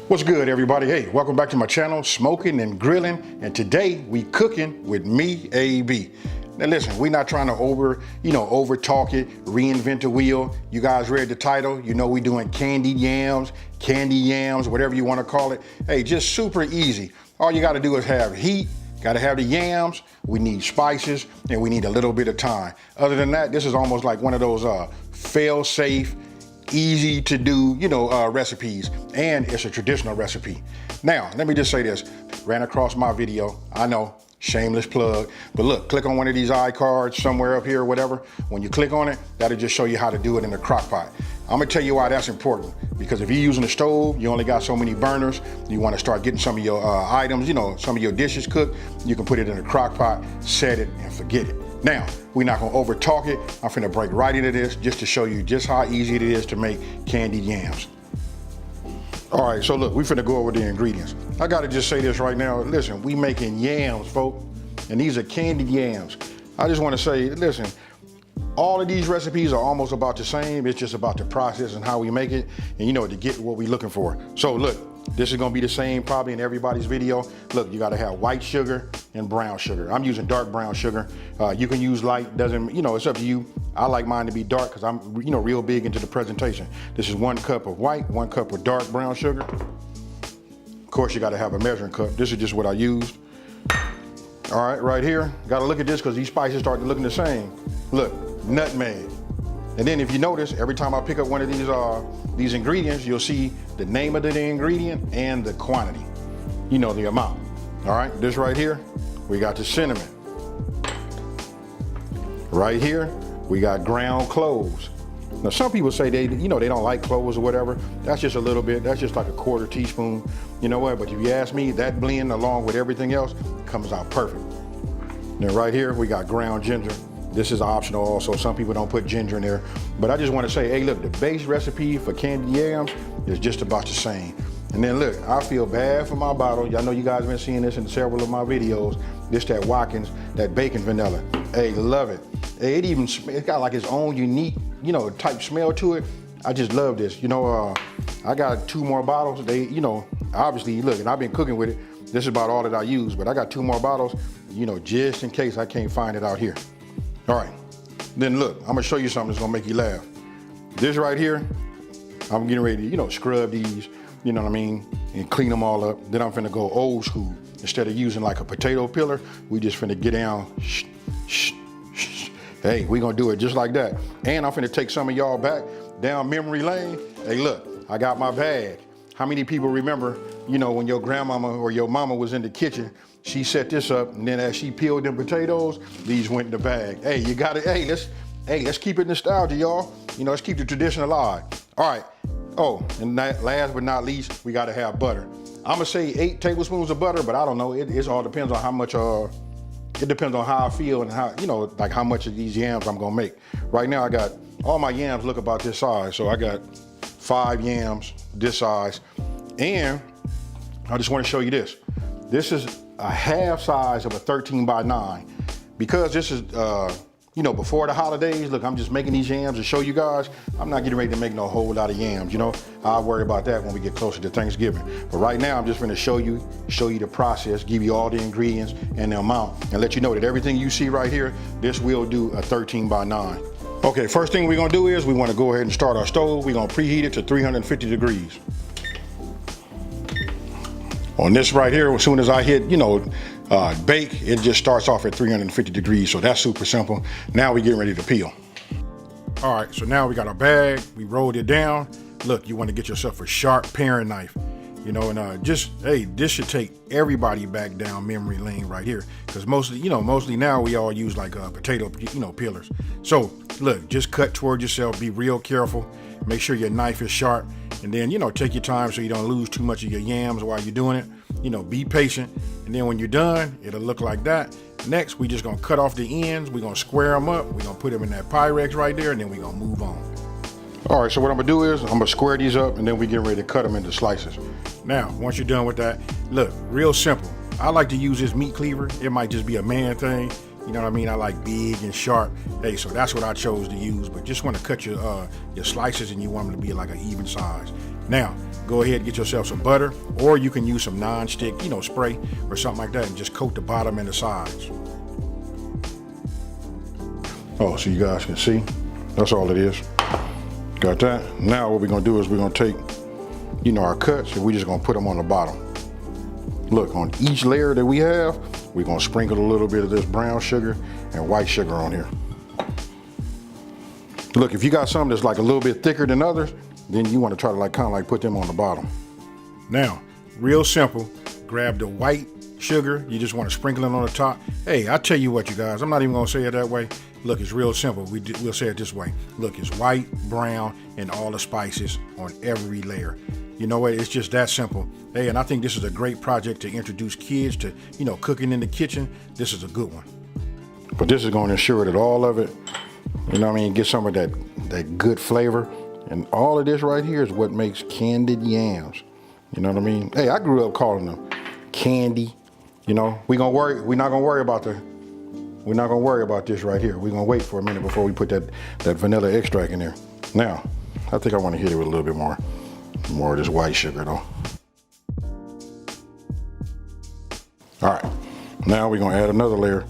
What's good, everybody? Hey, welcome back to my channel, Smoking and Grilling, and today we cooking with me, AB. Now listen, we're not trying to over talk it, reinvent the wheel. You guys read the title, you know we doing candied yams, whatever you want to call it. Hey, just super easy. All you got to do is have heat, got to have the yams, we need spices, and we need a little bit of time. Other than that, this is almost like one of those fail-safe, easy to do, recipes, and it's a traditional recipe. Now, let me just say this, ran across my video, I know, shameless plug, but look, click on one of these iCards somewhere up here or whatever. When you click on it, that'll just show you how to do it in the crock pot. I'm gonna tell you why that's important, because if you're using a stove, you only got so many burners, you wanna start getting some of your items, some of your dishes cooked, you can put it in a crock pot, set it, and forget it. Now, we're not gonna over talk it. I'm finna break right into this just to show you just how easy it is to make candied yams. All right, so look, we finna go over the ingredients. I gotta just say this right now. Listen, we making yams, folks, and these are candied yams. I just wanna say, listen, all of these recipes are almost about the same. It's just about the process and how we make it, and to get what we're looking for. So look, this is gonna be the same probably in everybody's video. Look, you gotta have white sugar and brown sugar. I'm using dark brown sugar. You can use light, it's up to you. I like mine to be dark because I'm real big into the presentation. This is 1 cup of white, 1 cup of dark brown sugar. Of course, you gotta have a measuring cup. This is just what I used. All right, right here, gotta look at this because these spices start looking the same. Look, nutmeg. And then if you notice, every time I pick up one of these ingredients, you'll see the name of the ingredient and the quantity, the amount. All right, this right here, we got the cinnamon. Right here, we got ground cloves. Now some people say they don't like cloves or whatever. That's just a little bit, that's just like a 1/4 teaspoon. You know what, but if you ask me, that blend along with everything else comes out perfect. Then right here, we got ground ginger. This is optional also. Some people don't put ginger in there. But I just want to say, hey, look, the base recipe for candied yams is just about the same. And then look, I feel bad for my bottle. I know you guys have been seeing this in several of my videos. This that Watkins, that bacon vanilla. Hey, love it. Hey, it's got like its own unique, type smell to it. I just love this. I got 2 more bottles. They, obviously, look, and I've been cooking with it. This is about all that I use, but I got 2 more bottles, just in case I can't find it out here. All right, then look, I'm gonna show you something that's gonna make you laugh. This right here, I'm getting ready to, scrub these, and clean them all up. Then I'm finna go old school. Instead of using like a potato peeler, we just finna get down, Hey, we gonna do it just like that. And I'm finna take some of y'all back down memory lane. Hey, look, I got my bag. How many people remember, when your grandmama or your mama was in the kitchen, she set this up, and then as she peeled them potatoes, these went in the bag. Hey, you got it. Hey, let's keep it nostalgia, y'all. Let's keep the tradition alive. All right. Oh, and last but not least, we gotta have butter. I'm gonna say 8 tablespoons of butter, but I don't know. It all depends on how much. It depends on how I feel and how, like how much of these yams I'm gonna make. Right now, I got all my yams look about this size, so I got 5 yams this size, and I just want to show you this. This is a half size of a 13 by 9. Because this is, before the holidays, look, I'm just making these yams to show you guys. I'm not getting ready to make no whole lot of yams, I'll worry about that when we get closer to Thanksgiving. But right now, I'm just gonna show you the process, give you all the ingredients and the amount, and let you know that everything you see right here, this will do a 13 by 9. Okay, first thing we're gonna do is we wanna go ahead and start our stove. We're gonna preheat it to 350 degrees. On this right here, as soon as I hit, bake, it just starts off at 350 degrees, so that's super simple. Now we're getting ready to peel. All right, so now we got our bag, we rolled it down. Look, you wanna get yourself a sharp paring knife, and hey, this should take everybody back down memory lane right here, because mostly now we all use like potato, peelers. So look, just cut toward yourself, be real careful, make sure your knife is sharp, and then, take your time so you don't lose too much of your yams while you're doing it. Be patient, and then when you're done, it'll look like that. Next, we just gonna cut off the ends, we're gonna square them up, we're gonna put them in that Pyrex right there, and then we're gonna move on. All right, so what I'm gonna do is I'm gonna square these up, and then we get ready to cut them into slices. Now, once you're done with that, look, real simple. I like to use this meat cleaver. It might just be a man thing. You know what I mean? I like big and sharp. Hey, so that's what I chose to use, but just want to cut your slices and you want them to be like an even size. Now, go ahead and get yourself some butter, or you can use some non-stick, spray or something like that and just coat the bottom and the sides. Oh, so you guys can see, that's all it is. Got that? Now what we're gonna do is we're gonna take, our cuts and we're just gonna put them on the bottom. Look, on each layer that we have, we're gonna sprinkle a little bit of this brown sugar and white sugar on here. Look, if you got something that's like a little bit thicker than others, then you wanna try to kind of put them on the bottom. Now, real simple, grab the white sugar, you just wanna sprinkle it on the top. Hey, I tell you what, you guys, I'm not even gonna say it that way. Look, it's real simple. We'll say it this way. Look, it's white, brown, and all the spices on every layer. You know what? It's just that simple. Hey, and I think this is a great project to introduce kids to, cooking in the kitchen. This is a good one. But this is going to ensure that all of it, get some of that good flavor. And all of this right here is what makes candied yams. You know what I mean? Hey, I grew up calling them candy. We're not gonna worry about this right here. We're gonna wait for a minute before we put that vanilla extract in there. Now, I think I want to hit it with a little bit more of this white sugar though. All right, now we're gonna add another layer.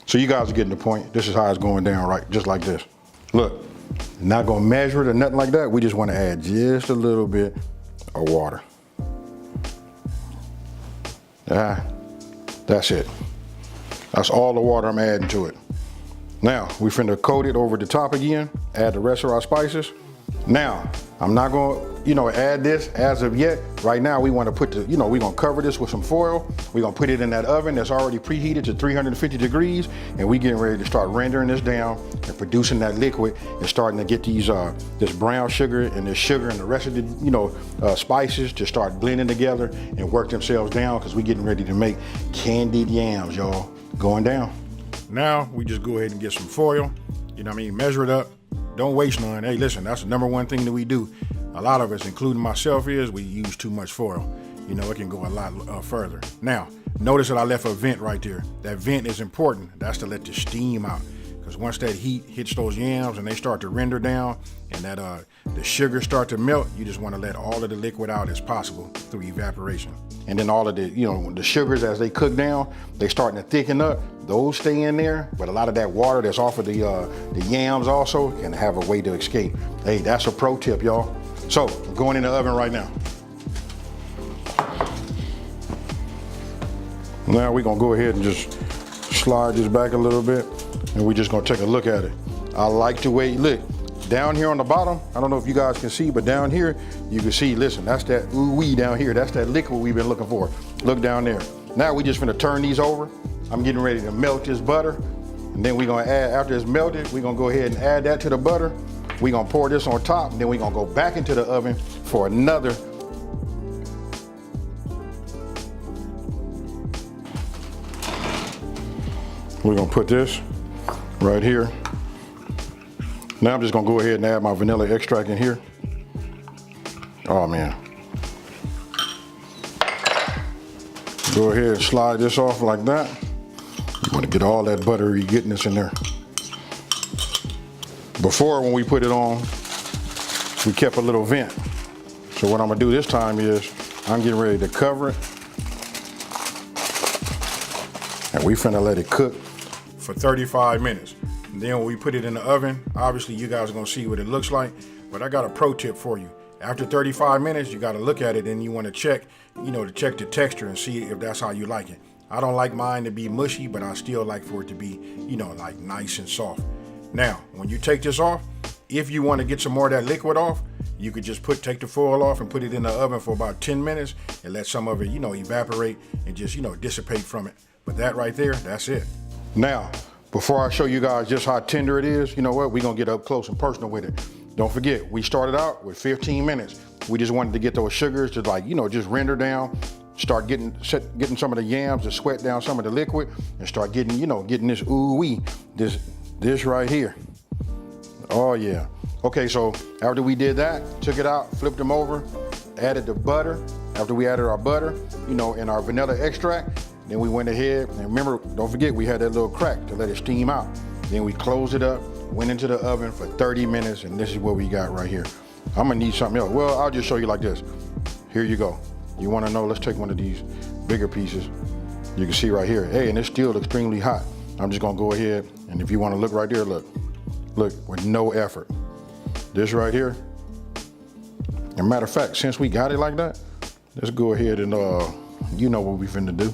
So you guys are getting the point. This is how it's going down, right? Just like this. Look, not gonna measure it or nothing like that. We just wanna add just a little bit of water. That's it. That's all the water I'm adding to it. Now, we finna coat it over the top again, add the rest of our spices. Now, I'm not gonna, add this as of yet. Right now, we wanna put we're gonna cover this with some foil. We're gonna put it in that oven that's already preheated to 350 degrees, and we getting ready to start rendering this down and producing that liquid and starting to get these, this brown sugar and this sugar and the rest of the, spices to start blending together and work themselves down, because we getting ready to make candied yams, y'all. Going down. Now we just go ahead and get some foil, measure it up. Don't waste none. Hey, listen, that's the number one thing that we do. A lot of us, including myself, is we use too much foil. It can go a lot further. Now, notice that I left a vent right there. That vent is important. That's to let the steam out. Because once that heat hits those yams and they start to render down and that the sugar start to melt, you just want to let all of the liquid out as possible through evaporation. And then all of the, the sugars, as they cook down, they starting to thicken up. Those stay in there, but a lot of that water that's off of the yams also can have a way to escape. Hey, that's a pro tip, y'all. So, I'm going in the oven right now. Now we're gonna go ahead and just slide this back a little bit, and we're just gonna take a look at it. I like the way, look, down here on the bottom, I don't know if you guys can see, but down here, you can see, listen, that's that ooh-wee down here. That's that liquid we've been looking for. Look down there. Now we just gonna turn these over. I'm getting ready to melt this butter, and then we're gonna add, after it's melted, we're gonna go ahead and add that to the butter. We're gonna pour this on top, and then we're gonna go back into the oven for another. We're gonna put this right here. Now I'm just gonna go ahead and add my vanilla extract in here. Oh man. Go ahead and slide this off like that. You wanna get all that buttery goodness in there. Before, when we put it on, we kept a little vent. So what I'm gonna do this time is, I'm getting ready to cover it. And we finna let it cook for 35 minutes. And then when we put it in the oven, obviously you guys are gonna see what it looks like, but I got a pro tip for you. After 35 minutes, you gotta look at it and you wanna check, to check the texture and see if that's how you like it. I don't like mine to be mushy, but I still like for it to be, like nice and soft. Now, when you take this off, if you wanna get some more of that liquid off, you could just take the foil off and put it in the oven for about 10 minutes and let some of it, evaporate and just, dissipate from it. But that right there, that's it. Now, before I show you guys just how tender it is, you know what? We're gonna get up close and personal with it. Don't forget, we started out with 15 minutes. We just wanted to get those sugars to just render down, start getting some of the yams to sweat down some of the liquid and start getting, getting this ooh-wee, this right here. Oh yeah. Okay, so after we did that, took it out, flipped them over, added the butter. After we added our butter, and our vanilla extract, Then we went ahead, and remember, don't forget, we had that little crack to let it steam out. Then we closed it up, went into the oven for 30 minutes, and this is what we got right here. I'm gonna need something else. Well, I'll just show you like this. Here you go. You wanna know, let's take one of these bigger pieces. You can see right here, hey, and it's still extremely hot. I'm just gonna go ahead, and if you wanna look right there, look, with no effort. This right here, as a matter of fact, since we got it like that, let's go ahead and, you know what we finna do.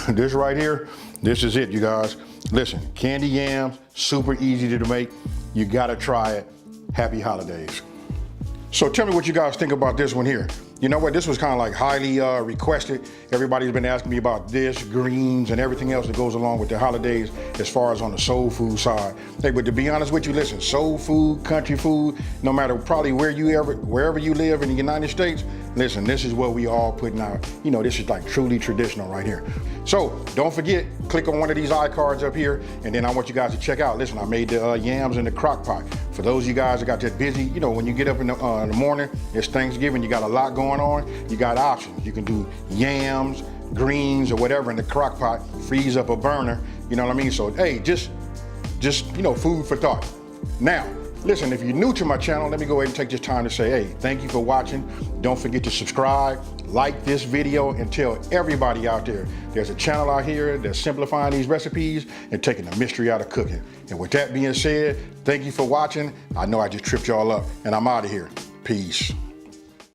This right here, this is it, you guys. Listen, candy yams, super easy to make. You gotta try it. Happy holidays. So tell me what you guys think about this one here. You know what, this was kind of like highly requested. Everybody's been asking me about this, greens, and everything else that goes along with the holidays as far as on the soul food side. Hey, but to be honest with you, listen, soul food, country food, no matter probably wherever you live in the United States, listen, this is what we all putting out. You know, this is like truly traditional right here. So don't forget, click on one of these iCards up here, and then I want you guys to check out, listen, I made the yams in the crock pot. For those of you guys that got that busy, you know, when you get up in the morning, it's Thanksgiving, you got a lot going on, you got options. You can do yams, greens, or whatever in the crock pot, freeze up a burner, you know what I mean? So, hey, just you know, food for thought. Now, listen, if you're new to my channel, let me go ahead and take this time to say, hey, thank you for watching. Don't forget to subscribe, like this video, and tell everybody out there there's a channel out here that's simplifying these recipes and taking the mystery out of cooking. And with that being said, thank you for watching. I know I just tripped y'all up, and I'm out of here. Peace.